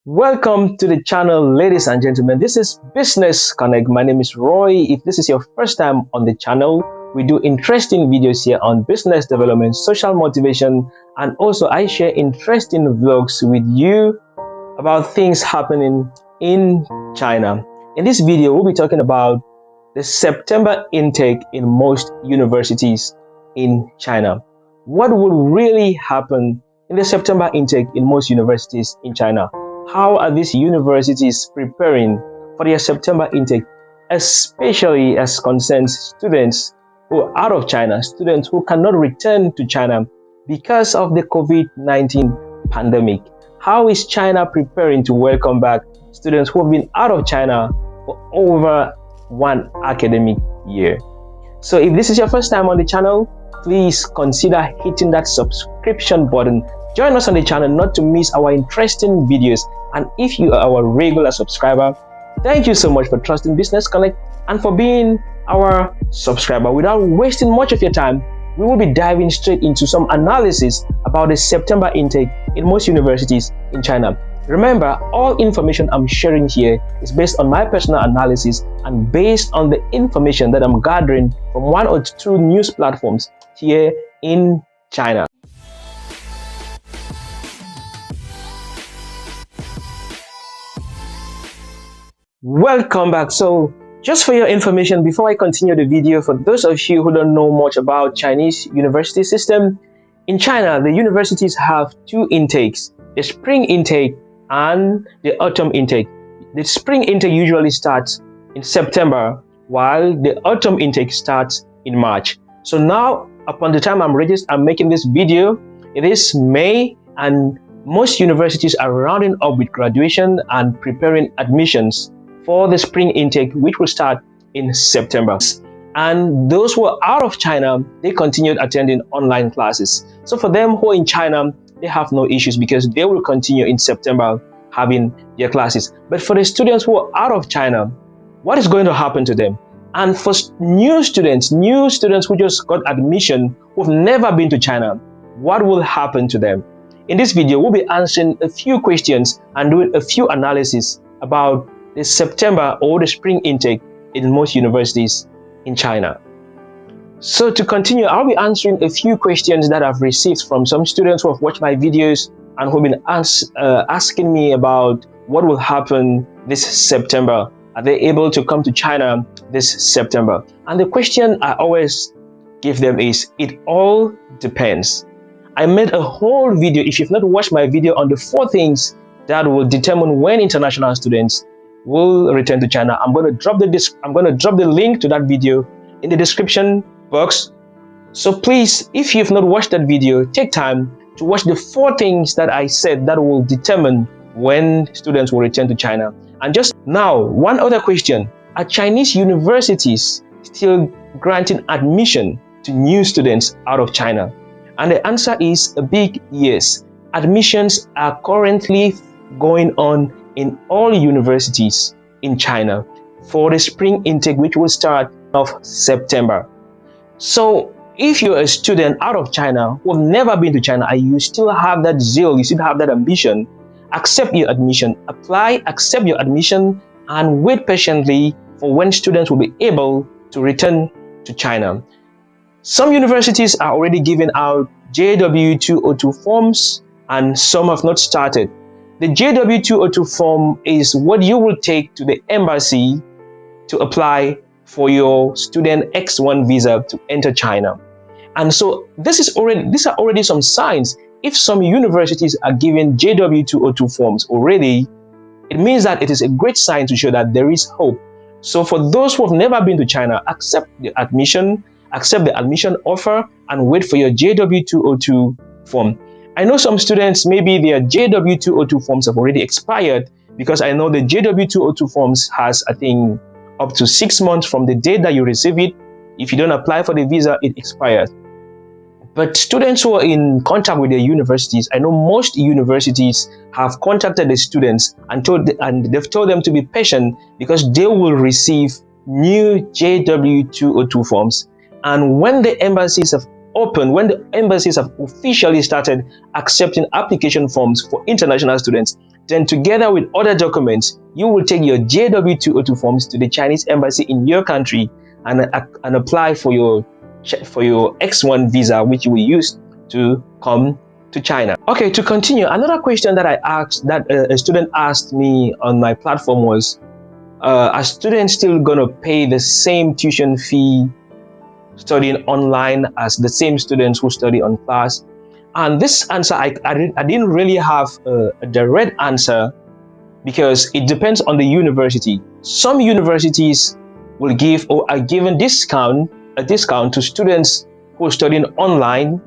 Welcome to the channel, ladies and gentlemen. This is Business Connect. My name is Roy. If this is your first time on the channel, we do interesting videos here on business development, social motivation, and also I share interesting vlogs with you about things happening in China. In this video, we'll be talking about the September intake in most universities in China. What will really happen in the September intake in most universities in China? How are these universities preparing for their September intake, especially as concerns students who are out of China, students who cannot return to China because of the COVID-19 pandemic? How is China preparing to welcome back students who have been out of China for over one academic year? So if this is your first time on the channel, please consider hitting that subscription button. Join us on the channel not to miss our interesting videos. And if you are our regular subscriber, thank you so much for trusting Business Connect and for being our subscriber. Without wasting much of your time, we will be diving straight into some analysis about the September intake in most universities in China. Remember, all information I'm sharing here is based on my personal analysis and based on the information that I'm gathering from one or two news platforms here in China. Welcome back. So just for your information, before I continue the video, for those of you who don't know much about Chinese university system, in China, the universities have two intakes, the spring intake and the autumn intake. The spring intake usually starts in September, while the autumn intake starts in March. So now, upon the time I'm making this video, it is May, and most universities are rounding up with graduation and preparing admissions for the spring intake, which will start in September. And those who are out of China, they continued attending online classes. So for them who are in China, they have no issues because they will continue in September having their classes. But for the students who are out of China, what is going to happen to them? And for new students who just got admission, who've never been to China, what will happen to them? In this video, we'll be answering a few questions and doing a few analysis about the September or the spring intake in most universities in China. So to continue, I'll be answering a few questions that I've received from some students who have watched my videos and who've been asking me about what will happen this September. Are they able to come to China this September? And the question I always give them is, it all depends. I made a whole video, if you've not watched my video, on the 4 things that will determine when international students will return to China. I'm going to drop the link to that video in the description box. So please, if you've not watched that video, take time to watch the 4 things that I said that will determine when students will return to China. And just now, one other question: are Chinese universities still granting admission to new students out of China? And the answer is a big yes. Admissions are currently going on in all universities in China for the spring intake, which will start of September. So if you're a student out of China who have never been to China and you still have that zeal, you still have that ambition, accept your admission, apply, accept your admission, and wait patiently for when students will be able to return to China. Some universities are already giving out JW202 forms and some have not started. The JW202 form is what you will take to the embassy to apply for your student X1 visa to enter China. And so these are already some signs. If some universities are giving JW202 forms already, it means that it is a great sign to show that there is hope. So for those who have never been to China, accept the admission offer and wait for your JW202 form. I know some students, maybe their JW202 forms have already expired, because I know the JW202 forms has, I think, up to 6 months from the date that you receive it. If you don't apply for the visa, it expires. But students who are in contact with their universities, I know most universities have contacted the students and they've told them to be patient because they will receive new JW202 forms. And when the embassies have opened, when the embassies have officially started accepting application forms for international students, then together with other documents, you will take your JW202 forms to the Chinese embassy in your country and apply for your X1 visa, which you will use to come to China. Okay, to continue, another question that I asked, that a student asked me on my platform was, are students still going to pay the same tuition fee studying online as the same students who study on class? And this answer, I didn't really have a direct answer, because it depends on the university. Some universities will give or are giving a discount to students who are studying online,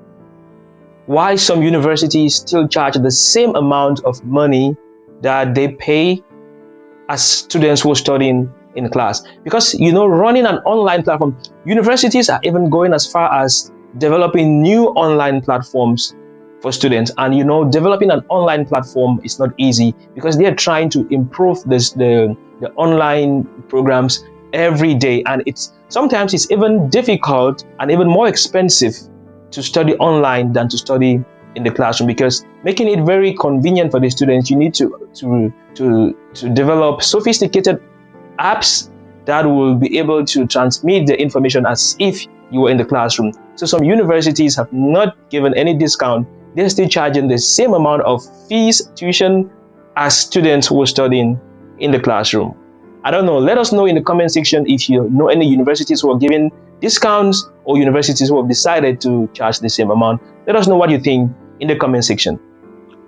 while some universities still charge the same amount of money that they pay as students who are studying in class. Because, running an online platform, universities are even going as far as developing new online platforms for students. And developing an online platform is not easy, because they are trying to improve the online programs every day, and sometimes it's even difficult and even more expensive to study online than to study in the classroom, because making it very convenient for the students, you need to develop sophisticated apps that will be able to transmit the information as if you were in the classroom. So some universities have not given any discount. They're still charging the same amount of fees, tuition, as students who are studying in the classroom. I don't know. Let us know in the comment section if you know any universities who are giving discounts or universities who have decided to charge the same amount. Let us know what you think in the comment section.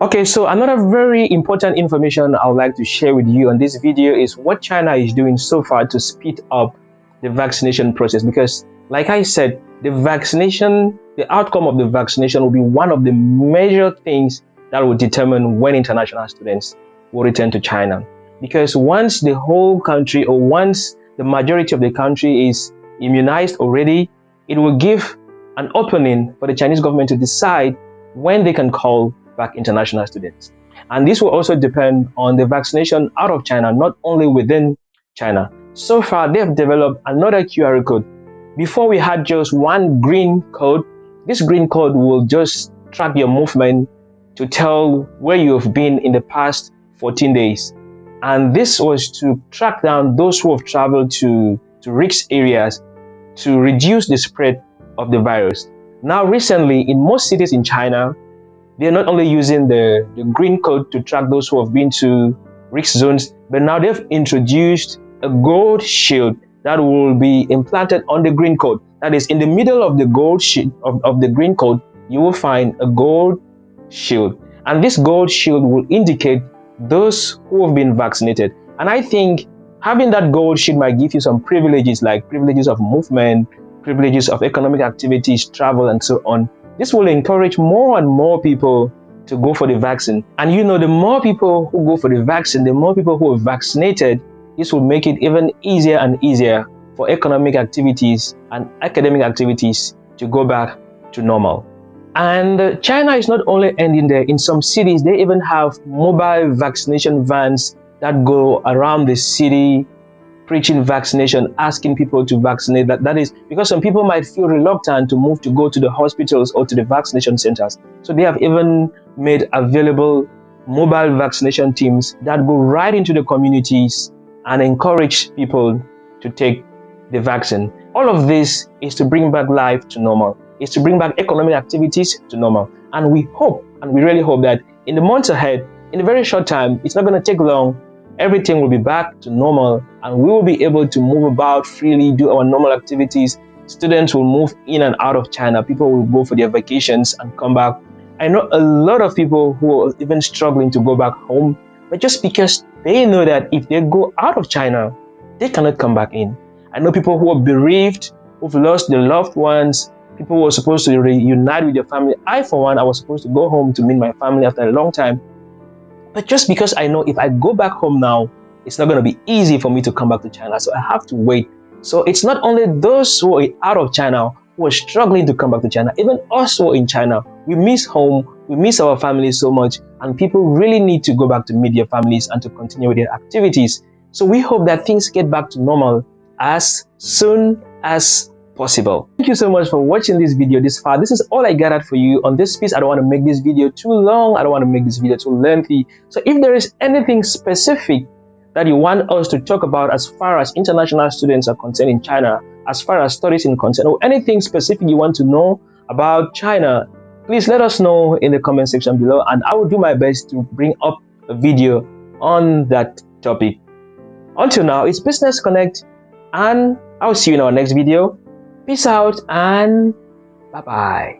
Okay, so another very important information I would like to share with you on this video is what China is doing so far to speed up the vaccination process. Because, like I said, the outcome of the vaccination will be one of the major things that will determine when international students will return to China. Because once the whole country, or once the majority of the country is immunized already, it will give an opening for the Chinese government to decide when they can call back international students. And this will also depend on the vaccination out of China, not only within China. So far, they have developed another QR code. Before, we had just one green code. This green code will just track your movement to tell where you have been in the past 14 days. And this was to track down those who have traveled to risk areas to reduce the spread of the virus. Now, recently, in most cities in China, they're not only using the green code to track those who have been to risk zones, but now they've introduced a gold shield that will be implanted on the green code. That is, in the middle of the gold shield of the green code, you will find a gold shield. And this gold shield will indicate those who have been vaccinated. And I think having that gold shield might give you some privileges, like privileges of movement, privileges of economic activities, travel, and so on. This will encourage more and more people to go for the vaccine. And the more people who go for the vaccine, the more people who are vaccinated, this will make it even easier and easier for economic activities and academic activities to go back to normal. And China is not only ending there. In some cities, they even have mobile vaccination vans that go around the city preaching vaccination, asking people to vaccinate. That is because some people might feel reluctant to go to the hospitals or to the vaccination centers. So they have even made available mobile vaccination teams that go right into the communities and encourage people to take the vaccine. All of this is to bring back life to normal. It's to bring back economic activities to normal. And we hope, and we really hope, that in the months ahead, in a very short time, it's not going to take long, everything will be back to normal and we will be able to move about freely, do our normal activities. Students will move in and out of China. People will go for their vacations and come back. I know a lot of people who are even struggling to go back home, but just because they know that if they go out of China, they cannot come back in. I know people who are bereaved, who've lost their loved ones, people who are supposed to reunite with their family. I, for one, I was supposed to go home to meet my family after a long time. But just because I know if I go back home now, it's not going to be easy for me to come back to China. So I have to wait. So it's not only those who are out of China who are struggling to come back to China. Even us who are in China, we miss home, we miss our families so much, and people really need to go back to meet their families and to continue with their activities. So we hope that things get back to normal as soon as possible. Thank you so much for watching this video this far. This is all I gathered for you on this piece. I don't want to make this video too long. I don't want to make this video too lengthy. So if there is anything specific that you want us to talk about as far as international students are concerned in China, as far as studies in concern, or anything specific you want to know about China, please let us know in the comment section below, and I will do my best to bring up a video on that topic. Until now, it's Business Connect, and I'll see you in our next video. Peace out and bye-bye.